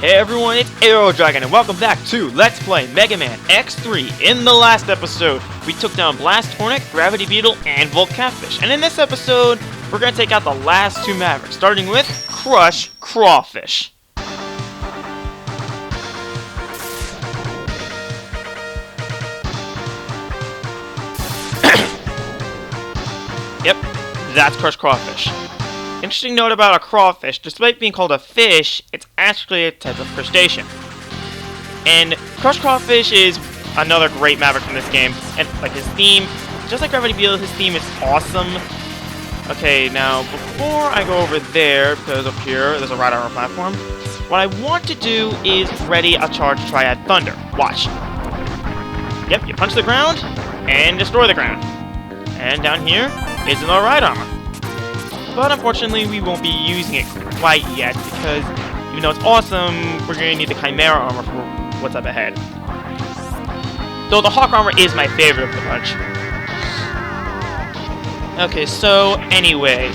Hey everyone, it's Aero Dragon, and welcome back to Let's Play Megaman X3. In the last episode, we took down Blast Hornet, Gravity Beetle, and Crawfish. And in this episode, we're going to take out the last two Mavericks, starting with Crawfish. Yep, that's Crawfish. Interesting note about a crawfish, despite being called a fish, it's actually a type of crustacean. And Crawfish is another great Maverick from this game, and like his theme, just like Gravity Beetle, his theme is awesome. Okay, now before I go over there, because up here there's a ride armor platform, what I want to do is ready a charge Triad Thunder. Watch. Yep, you punch the ground and destroy the ground. And down here is another ride armor. But unfortunately, we won't be using it quite yet, because even though it's awesome, we're going to need the Chimera armor for what's up ahead. Though the Hawk armor is my favorite of the bunch. Okay, so anyway.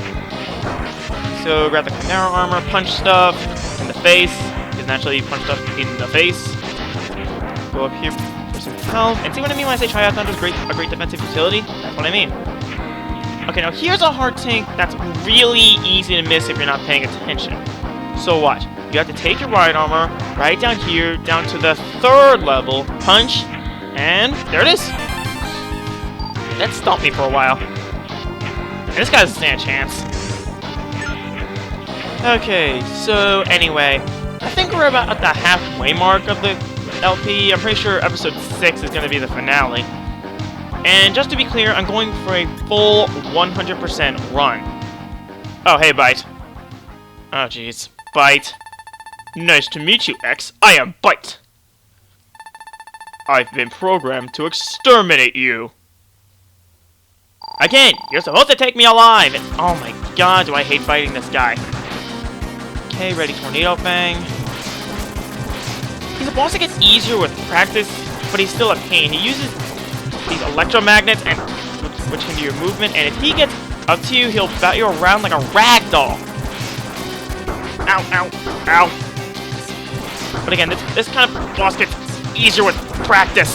So grab the Chimera armor, punch stuff in the face, because naturally you punch stuff in the face. Go up here for some health, and see what I mean when I say Triad Thunder is a great defensive utility? That's what I mean. Okay, now here's a hard tank that's really easy to miss if you're not paying attention. So watch. You have to take your ride armor right down here, down to the 3rd level, punch, and there it is. That stumped me for a while. And this guy doesn't stand a chance. Okay, so anyway, I think we're about at the halfway mark of the LP. I'm pretty sure episode 6 is going to be the finale. And just to be clear, I'm going for a full 100% run. Oh, hey, Bite. Oh, jeez. Bite. Nice to meet you, X. I am Bite. I've been programmed to exterminate you. Again, you're supposed to take me alive! And, oh my god, do I hate fighting this guy. Okay, ready Tornado Fang. He's a boss that gets easier with practice, but he's still a pain. He uses these electromagnets, and which can do your movement, and if he gets up to you, he'll bat you around like a rag doll. Ow, ow, ow. But again, this kind of boss gets easier with practice.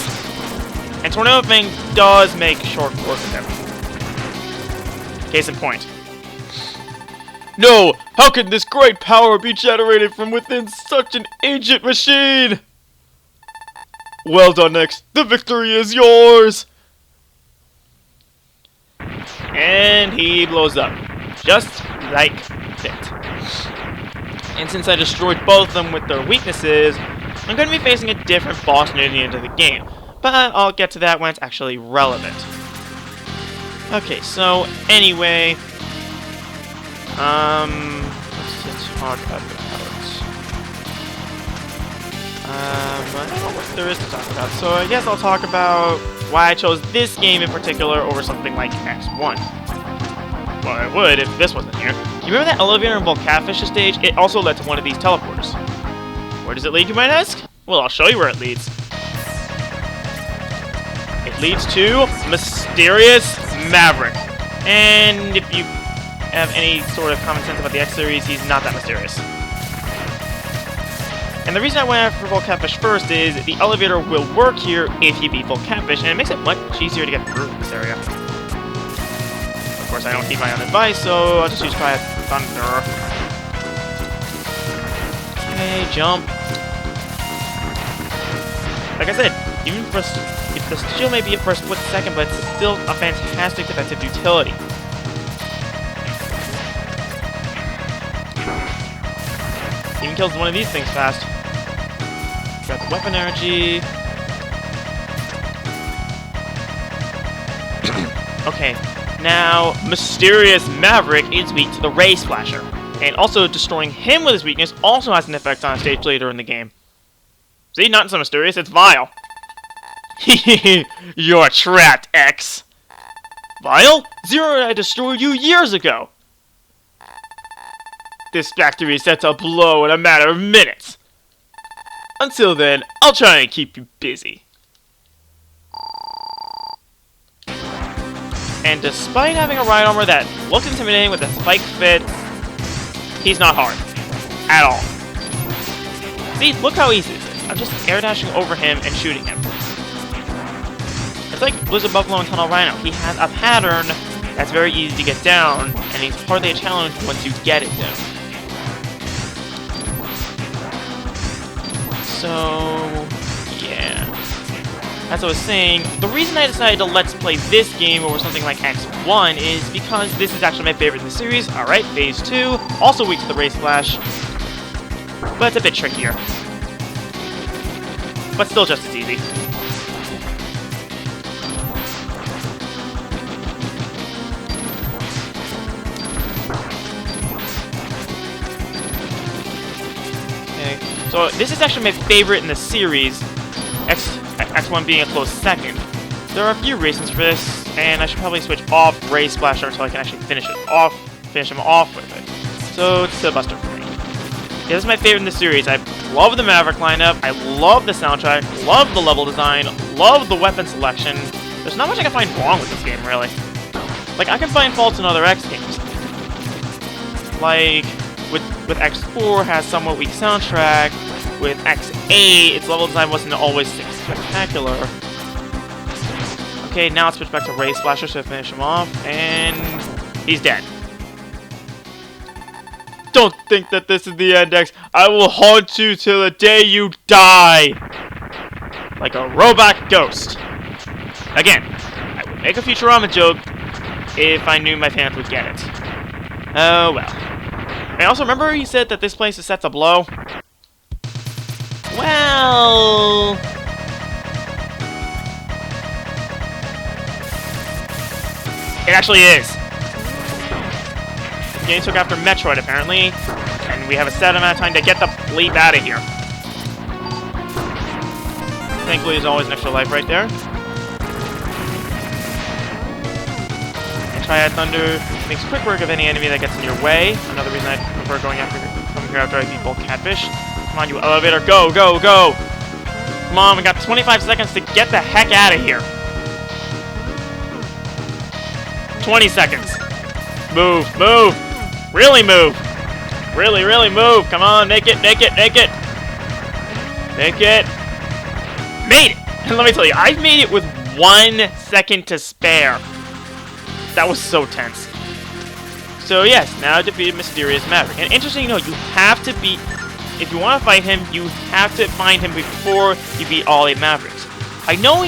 And Tornado Fang does make short work of him. Case in point. No! How can this great power be generated from within such an ancient machine? Well done, X. The victory is yours! And he blows up. Just like that. And since I destroyed both of them with their weaknesses, I'm going to be facing a different boss near the end of the game. But I'll get to that when it's actually relevant. Okay, so anyway... let's talk about the powers. I don't know what there is to talk about, so I guess I'll talk about why I chose this game in particular over something like X1. Well, I would if this wasn't here. You remember that elevator in Crawfish stage? It also led to one of these teleporters. Where does it lead, you might ask? Well, I'll show you where it leads. It leads to Mysterious Maverick. And if you have any sort of common sense about the X series, he's not that mysterious. And the reason I went after Crawfish first is the elevator will work here if you beat Crawfish, and it makes it much easier to get through this area. Of course, I don't heed my own advice, so I'll just use Triad Thunder. Okay, jump. Like I said, even for if the shield may be a for a split second, but it's still a fantastic defensive utility. Even kills one of these things fast. Got the weapon energy. Okay, now Mysterious Maverick is weak to the Ray Splasher. And also destroying him with his weakness also has an effect on a stage later in the game. See, not so mysterious, it's Vile. You're trapped, X. Vile? Zero and I destroyed you years ago. This factory is set to blow in a matter of minutes. Until then, I'll try and keep you busy. And despite having a ride armor that looks intimidating with a spike fit, he's not hard. At all. See, look how easy this is. I'm just air dashing over him and shooting him. It's like Blizzard Buffalo and Tunnel Rhino. He has a pattern that's very easy to get down, and he's hardly a challenge once you get it down. So, yeah. As I was saying, the reason I decided to let's play this game over something like X1 is because this is actually my favorite in the series. Alright, Phase 2, also weak to the Ray Splash, but it's a bit trickier. But still just as easy. Okay, so this is actually my favorite in the series, X1 being a close second. There are a few reasons for this, and I should probably switch off Ray Splasher until I can actually finish him off with it. So it's still Buster for me. Yeah, this is my favorite in the series. I love the Maverick lineup, I love the soundtrack, love the level design, love the weapon selection. There's not much I can find wrong with this game, really. Like, I can find faults in other X games. Like, with X4 has somewhat weak soundtrack, with X8, its level design wasn't always spectacular. Okay, now let's switch back to Ray Splasher to finish him off, and he's dead. Don't think that this is the end, X. I will haunt you till the day you die! Like a robot ghost. Again, I would make a Futurama joke if I knew my fans would get it. Oh well. I also remember he said that this place is set to blow. Well... it actually is. The game took after Metroid, apparently, and we have a set amount of time to get the bleep out of here. Thankfully, there's always an extra life right there. And Triad Thunder makes quick work of any enemy that gets in your way. Another reason I prefer coming here after I beat both Catfish. Come on, you elevator, go, go, go! Come on, we got 25 seconds to get the heck out of here. 20 seconds. Move, move! Really move! Really, really move! Come on, make it, make it, make it! Make it! Made it! And let me tell you, I've made it with 1 second to spare. That was so tense. So yes, now defeated Mysterious Maverick. And interesting to note, you have to beat... if you want to fight him, you have to find him before you beat all 8 Mavericks. I know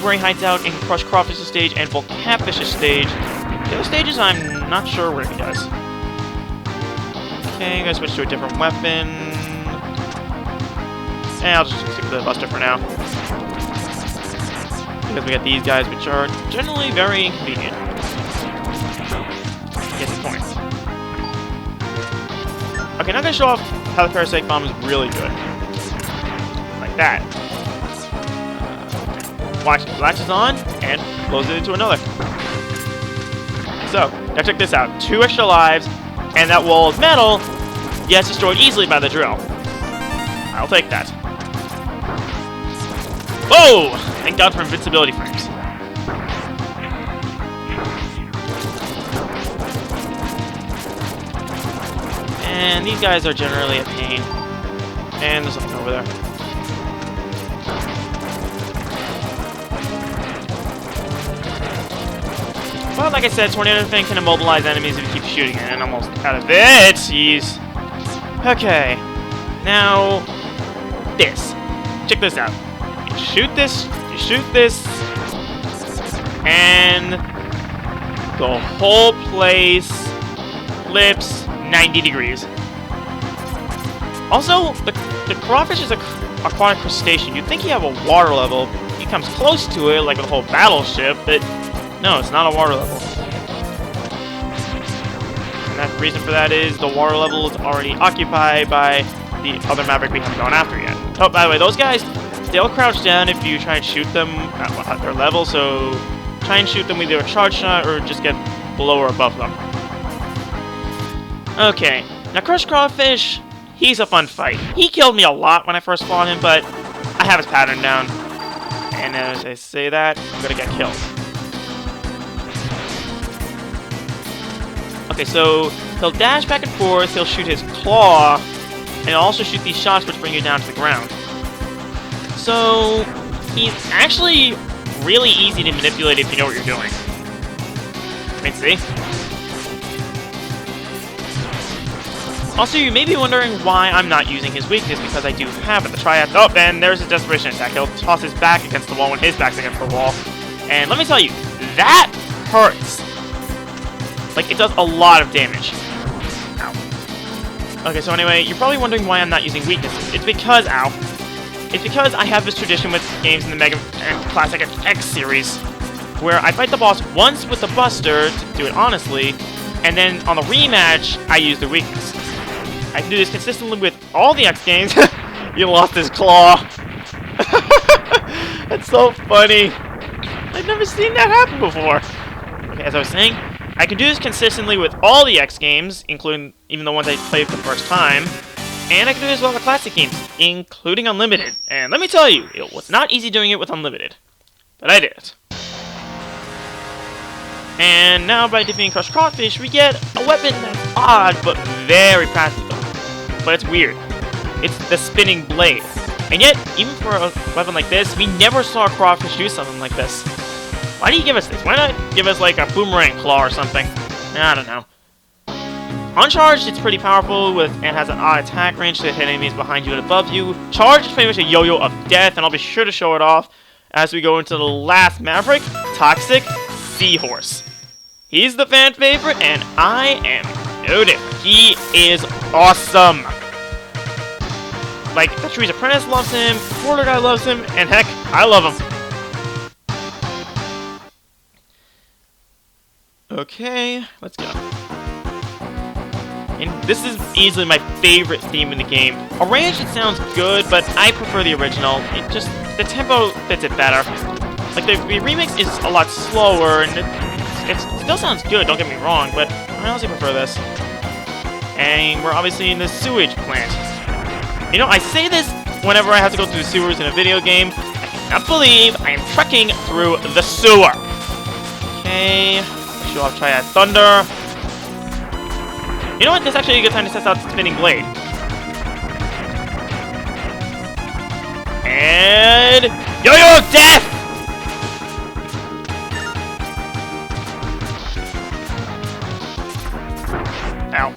where he hides out in Crush Crawfish's stage and Full Catfish's stage. The other stages, I'm not sure where he does. Okay, I'm gonna switch to a different weapon. And I'll just stick to the Buster for now. Because we got these guys, which are generally very inconvenient. Get the point. Okay, now I'm gonna show off how the Parasite Bomb is really good. Like that. Watch it. Latches on, and blows it into another. So, now check this out. 2 extra lives, and that wall of metal gets destroyed easily by the drill. I'll take that. Whoa! Thank God for invincibility frames. And these guys are generally a pain. And there's something over there. Well, like I said, Tornado Fang can immobilize enemies if you keep shooting it, and I'm almost out of it. Jeez. Okay. Now, this. Check this out. You shoot this, and the whole place flips 90 degrees. Also, the Crawfish is a aquatic crustacean. You'd think you have a water level. He comes close to it, like with the whole battleship, but no, it's not a water level. And the reason for that is the water level is already occupied by the other Maverick we haven't gone after yet. Oh, by the way, those guys, they'll crouch down if you try and shoot them at their level, so try and shoot them with either a charge shot or just get below or above them. Okay, now Crush Crawfish, he's a fun fight. He killed me a lot when I first fought him, but I have his pattern down. And as I say that, I'm gonna get killed. Okay, so he'll dash back and forth, he'll shoot his claw, and it'll also shoot these shots which bring you down to the ground. So, he's actually really easy to manipulate if you know what you're doing. I mean, see? Also, you may be wondering why I'm not using his weakness, because I do have it. The Triad. Oh, and there's a Desperation attack. He'll toss his back against the wall when his back's against the wall. And let me tell you, that hurts. Like, it does a lot of damage. Ow. Okay, so anyway, you're probably wondering why I'm not using weaknesses. It's because, ow. It's because I have this tradition with games in the Mega Classic X series, where I fight the boss once with the Buster, to do it honestly, and then on the rematch, I use the weakness. I can do this consistently with all the X games. You lost his claw. That's so funny. I've never seen that happen before. Okay, as I was saying, I can do this consistently with all the X games, including even the ones I played for the first time. And I can do this with all the classic games, including Unlimited. And let me tell you, it was not easy doing it with Unlimited. But I did it. And now by defeating Crawfish, we get a weapon that's odd, but very practical. But it's weird. It's the spinning blade. And yet, even for a weapon like this, we never saw Crawfish do something like this. Why do you give us this? Why not give us like a boomerang claw or something? I don't know. Uncharged, it's pretty powerful with and has an odd attack range to hit enemies behind you and above you. Charged is pretty much a yo-yo of death, and I'll be sure to show it off as we go into the last Maverick, Toxic Seahorse. He's the fan favorite, and I am no different. He is awesome. Like, the Tree's Apprentice loves him, Porter Guy loves him, and heck, I love him. Okay, let's go. And this is easily my favorite theme in the game. Arranged, it sounds good, but I prefer the original. It just, the tempo fits it better. Like, the remix is a lot slower, and it still sounds good, don't get me wrong, but I honestly prefer this. And we're obviously in the sewage plant. You know, I say this whenever I have to go through the sewers in a video game. I cannot believe I am trekking through the sewer. Okay, show off Triad Thunder. You know what? This is actually a good time to test out the spinning blade. And yo-yo of death! Ow.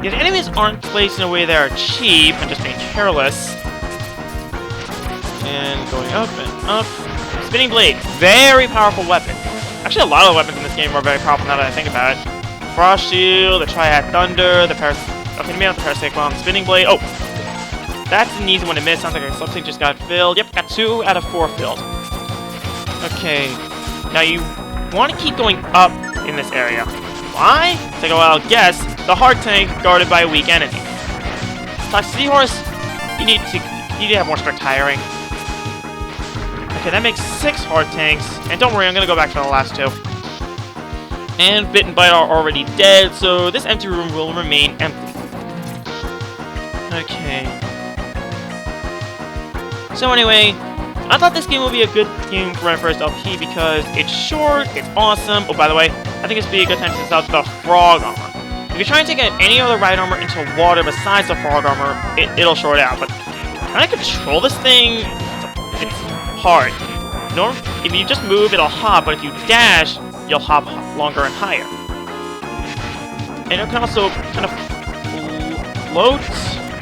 Yeah, the enemies aren't placed in a way that are cheap and just being careless. And going up and up. Spinning blade, very powerful weapon. Actually, a lot of the weapons in this game are very powerful now that I think about it. Frost Shield, the Triad Thunder, the okay, maybe not the Parasitic Bomb, Spinning Blade. Oh! That's an easy one to miss. Sounds like something just got filled. Yep, got 2 out of 4 filled. Okay. Now you want to keep going up in this area. Why? Take a wild guess. The hard tank guarded by a weak enemy. Toxic Seahorse, you need to have more strict hiring. Okay, that makes 6 hard tanks. And don't worry, I'm gonna go back for the last 2. And Bit and Bite are already dead, so this empty room will remain empty. Okay. So anyway, I thought this game would be a good game for my first LP because it's short, it's awesome. Oh, by the way, I think this would be a good time to test out the Frog Armor. If you try and take any other ride armor into water besides the Frog Armor, it'll short out. But trying to control this thing, it's hard. If you just move, it'll hop, but if you dash, you'll hop longer and higher. And it can also kind of float,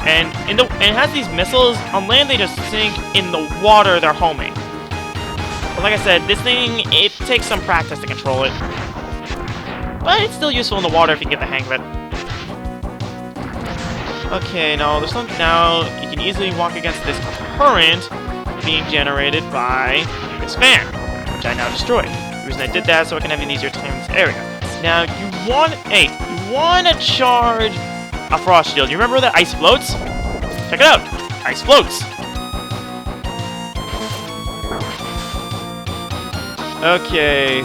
and it has these missiles. On land, they just sink. In the water, they're homing. But like I said, this thing, it takes some practice to control it. But it's still useful in the water if you can get the hang of it. Okay, now you can easily walk against this current being generated by this fan, which I now destroyed. The reason I did that so I can have an easier time in this area. Now you want to charge a Frost Shield. You remember that Ice Floats? Check it out, Ice Floats. Okay,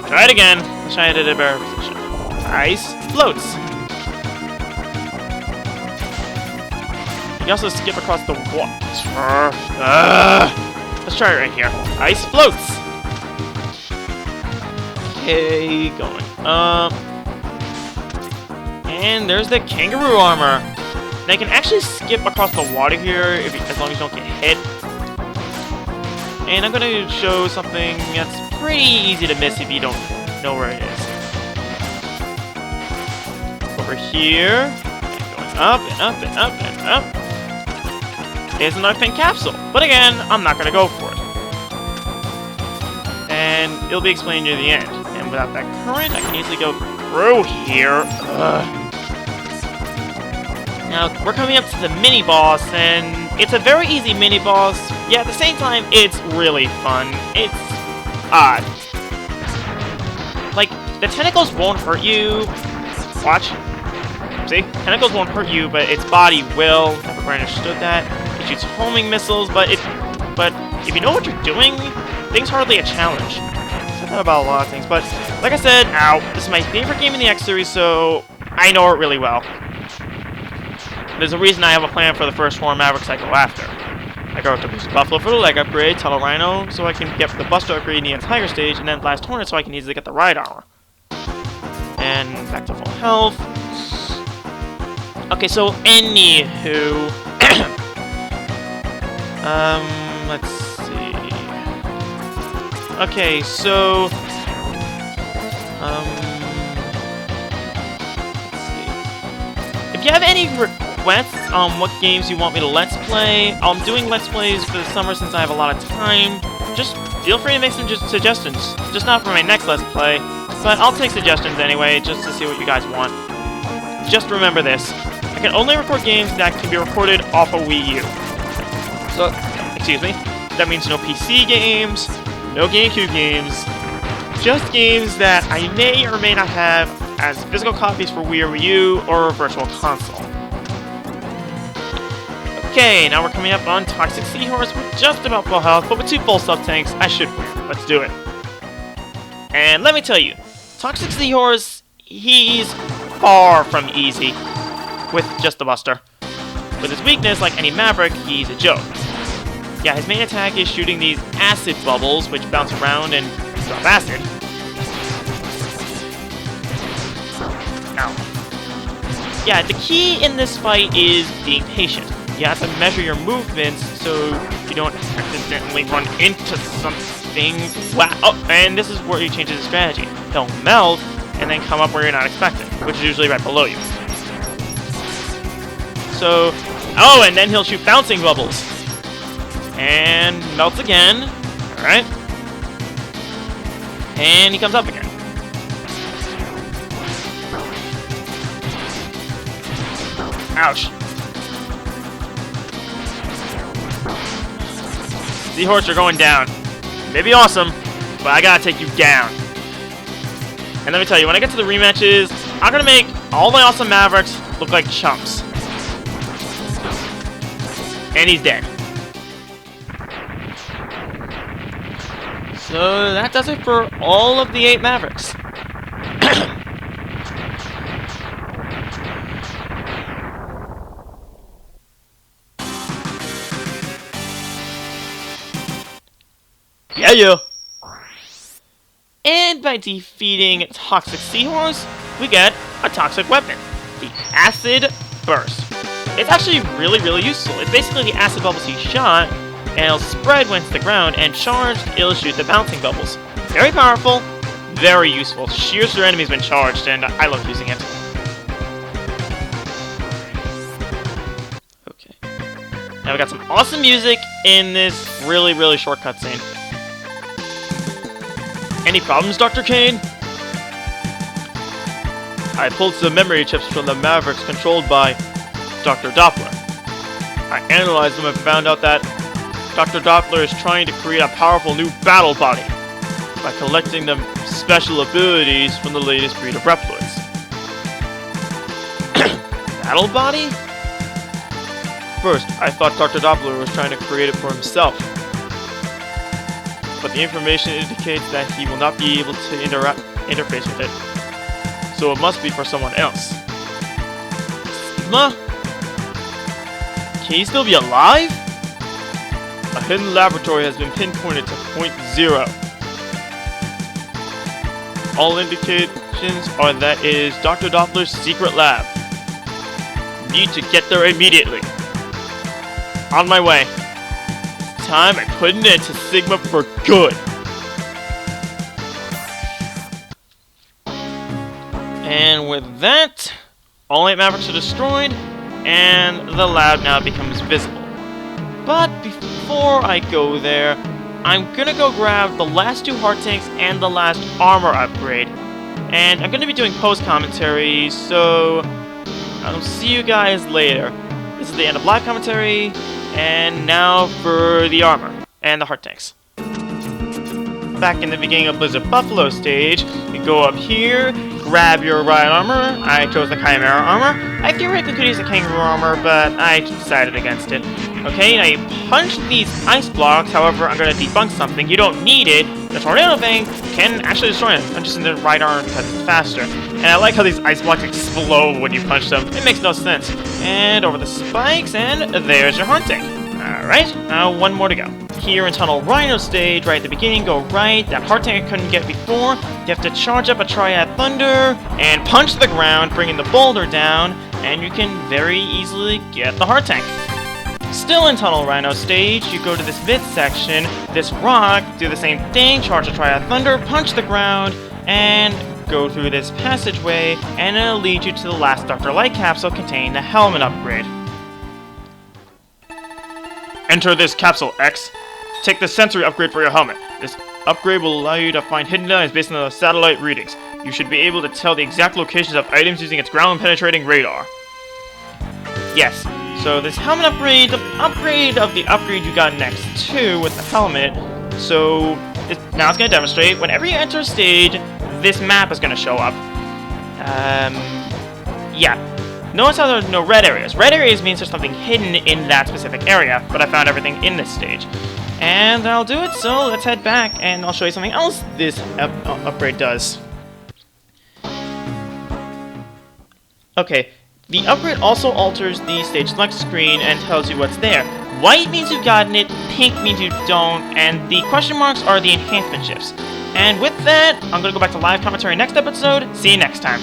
try it again. Let's try it at a better position. Ice Floats. You can also skip across the water. Let's try it right here. Ice Floats. Okay, going up. And there's the kangaroo armor. Now you can actually skip across the water here as long as you don't get hit. And I'm gonna show something that's pretty easy to miss if you don't know where it is. Over here, and going up and up and up and up. There's another pink capsule, but again, I'm not gonna go for it. And it'll be explained near the end. And without that current, I can easily go through here. Ugh. Now, we're coming up to the mini-boss, and it's a very easy mini-boss, yet at the same time, it's really fun. It's odd. Like, the tentacles won't hurt you. Watch. See? Tentacles won't hurt you, but its body will. Never quite understood that. It shoots homing missiles, but if you know what you're doing, things hardly a challenge. I said that about a lot of things, but like I said, this is my favorite game in the X series, so I know it really well. There's a reason I have a plan for the first 4 Mavericks I go after. I go after Booster Buffalo for the leg upgrade, Tunnel Rhino so I can get the Buster upgrade in the entire stage, and then Blast Hornet so I can easily get the ride armor. And back to full health. Okay, so anywho, let's see. Okay, so let's see. If you have any requests on what games you want me to Let's Play, I'm doing Let's Plays for the summer since I have a lot of time. Just feel free to make some suggestions. Just not for my next Let's Play, but I'll take suggestions anyway, just to see what you guys want. Just remember this. I can only record games that can be recorded off a Wii U. So, excuse me, that means no PC games, no GameCube games, just games that I may or may not have as physical copies for Wii or Wii U or a virtual console. Okay, now we're coming up on Toxic Seahorse with just about full health, but with 2 full sub-tanks, I should win. Let's do it. And let me tell you, Toxic Seahorse, he's far from easy with just the Buster. With his weakness, like any Maverick, he's a joke. Yeah, his main attack is shooting these acid bubbles, which bounce around and drop acid. Ow. Yeah, the key in this fight is being patient. You have to measure your movements so you don't accidentally run into something. Wow. Oh, and this is where he changes his strategy. He'll melt and then come up where you're not expecting, which is usually right below you. So, oh, and then he'll shoot bouncing bubbles. And melts again. Alright. And he comes up again. Ouch. Seahorse, you're going down. Maybe awesome, but I gotta take you down. And let me tell you, when I get to the rematches, I'm gonna make all my awesome Mavericks look like chumps. And he's dead. So that does it for all of the 8 Mavericks. Yeah. And by defeating Toxic Seahorse, we get a toxic weapon, the Acid Burst. It's actually really useful. It's basically the acid bubbles he shot, and it'll spread when it's the ground, and charged, it'll shoot the bouncing bubbles. Very powerful, very useful. Shears through enemies when charged, and I love using it. Okay. Now we got some awesome music in this really short cutscene. Any problems, Dr. Kane? I pulled some memory chips from the Mavericks controlled by Dr. Doppler. I analyzed them and found out that Dr. Doppler is trying to create a powerful new battle body by collecting the special abilities from the latest breed of Reploids. Battle body? First, I thought Dr. Doppler was trying to create it for himself. But the information indicates that he will not be able to interface with it. So it must be for someone else. Sigma? Can he still be alive? A hidden laboratory has been pinpointed to Point 0. All indicate instructions are that it is Dr. Doppler's secret lab. Need to get there immediately. On my way. It's time I put an end to Sigma for good. And with that, all 8 Mavericks are destroyed, and the lab now becomes visible. But before I go there, I'm gonna go grab the last 2 heart tanks and the last armor upgrade. And I'm gonna be doing post-commentary, so I'll see you guys later. This is the end of live commentary, and now for the armor and the heart tanks. Back in the beginning of Blizzard Buffalo stage, you go up here, grab your ride armor. I chose the Chimera armor. I theoretically could use the Kangaroo armor, but I decided against it. Okay, now you punch these ice blocks, however, I'm going to debunk something. You don't need it. The tornado thing can actually destroy them. I'm just in the right arm because it's faster. And I like how these ice blocks explode when you punch them. It makes no sense. And over the spikes, and there's your haunting. Alright, now one more to go. Here in Tunnel Rhino stage, right at the beginning, go right. That heart tank I couldn't get before. You have to charge up a Triad Thunder and punch the ground, bringing the boulder down, and you can very easily get the heart tank. Still in Tunnel Rhino stage, you go to this mid section, this rock, do the same thing, charge a Triad Thunder, punch the ground, and go through this passageway, and it'll lead you to the last Dr. Light capsule containing the helmet upgrade. Enter this capsule, X. Take the sensory upgrade for your helmet. This upgrade will allow you to find hidden items based on the satellite readings. You should be able to tell the exact locations of items using its ground-penetrating radar. Yes, so this helmet upgrade, the upgrade of the upgrade you got next to with the helmet. So now it's going to demonstrate whenever you enter a stage, this map is going to show up. Yeah. Notice how there's no red areas. Red areas means there's something hidden in that specific area, but I found everything in this stage. And that'll do it, so let's head back and I'll show you something else this upgrade does. Okay, the upgrade also alters the stage select screen and tells you what's there. White means you've gotten it, pink means you don't, and the question marks are the enhancement shifts. And with that, I'm going to go back to live commentary next episode. See you next time.